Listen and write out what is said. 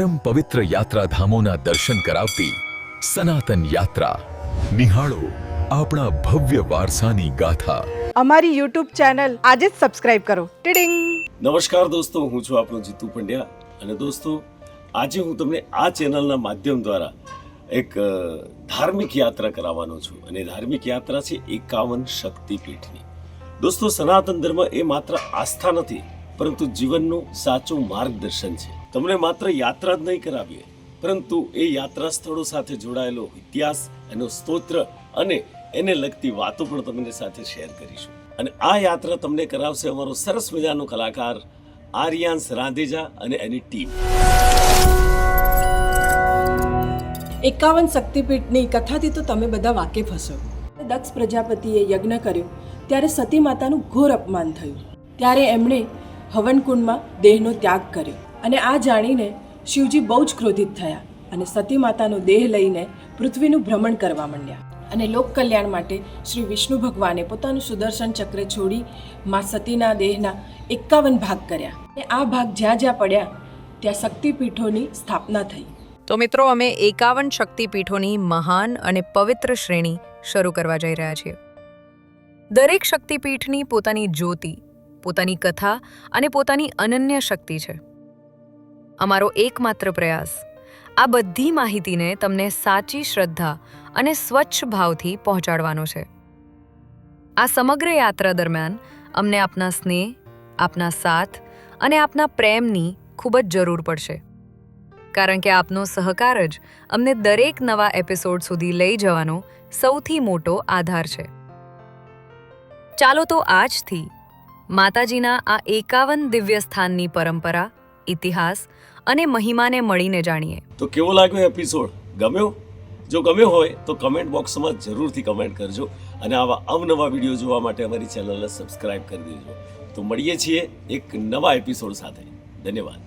પરમ પવિત્ર યાત્રાધામોના દર્શન કરાવતી સનાતન યાત્રા નિહાળો આપણા ભવ્ય વારસાની ગાથા. અમારી યુટ્યુબ ચેનલ આજે જ સબસ્ક્રાઇબ કરો. ટીડિંગ. નમસ્કાર દોસ્તો, હું છું આપણો જીતુ પંડ્યા અને દોસ્તો આજે હું તમને આ ચેનલના માધ્યમ દ્વારા એક ધાર્મિક યાત્રા કરાવવાનો છું અને ધાર્મિક યાત્રા છે 51 શક્તિપીઠની. દોસ્તો સનાતન ધર્મ એ માત્ર આસ્થા નથી પરંતુ જીવનનું સાચું માર્ગદર્શન છે. તમને માત્ર યાત્રા જ નહીં કરાવીએ પરંતુ એ યાત્રા સ્થળો સાથે જોડાયેલો ઇતિહાસ, એનો સ્તોત્ર અને એને લગતી વાતો પણ તમને સાથે શેર કરીશું. અને આ યાત્રા તમને કરાવશે અમારો સરસ મજાનો કલાકાર આર્યાંશ રાંદેજા અને એની ટીમ. 51 શક્તિપીઠની કથાથી તો તમે બધા વાકેફ હશો. દક્ષ પ્રજાપતિએ યજ્ઞ કર્યો ત્યારે સતી માતાનું ઘોર અપમાન થયું. ત્યારે એમણે હવનકુંડમાં દેહનો ત્યાગ કર્યો અને આ જાણીને શિવજી બહુ જ ક્રોધિત થયા અને સતી માતાનો દેહ લઈને પૃથ્વીનું ભ્રમણ કરવા માંડ્યા. અને લોક કલ્યાણ માટે શ્રી વિષ્ણુ ભગવાને પોતાનું સુદર્શન ચક્ર છોડી મા સતીના દેહના 51 ભાગ કર્યા અને આ ભાગ જ્યાં જ્યાં પડ્યા ત્યાં શક્તિપીઠોની સ્થાપના થઈ. તો મિત્રો, અમે 51 શક્તિપીઠોની મહાન અને પવિત્ર શ્રેણી શરૂ કરવા જઈ રહ્યા છીએ. દરેક શક્તિપીઠની પોતાની જ્યોતિ, પોતાની કથા અને પોતાની અનન્ય શક્તિ છે. અમારો એકમાત્ર પ્રયાસ આ બધી માહિતીને તમને સાચી શ્રદ્ધા અને સ્વચ્છ ભાવથી પહોંચાડવાનો છે. આ સમગ્ર યાત્રા દરમિયાન અમને આપના સ્નેહ, આપના સાથ અને આપના પ્રેમની ખૂબ જ જરૂર પડશે, કારણ કે આપનો સહકાર જ અમને દરેક નવા એપિસોડ સુધી લઈ જવાનો સૌથી મોટો આધાર છે. ચાલો તો આજથી માતાજીના આ 51 દિવ્ય સ્થાનની પરંપરા, ઇતિહાસ અને મહિમાને મળીને જાણીએ. તો કેવો લાગ્યો એપિસોડ? ગમ્યો? જો ગમ્યો હોય તો કમેન્ટ બોક્સમાં જરૂરથી કમેન્ટ કરજો અને આવા અવનવા વિડીયો જોવા માટે અમારી ચેનલને સબસ્ક્રાઇબ કરી દેજો. તો મળીએ છીએ એક નવા એપિસોડ સાથે. ધન્યવાદ.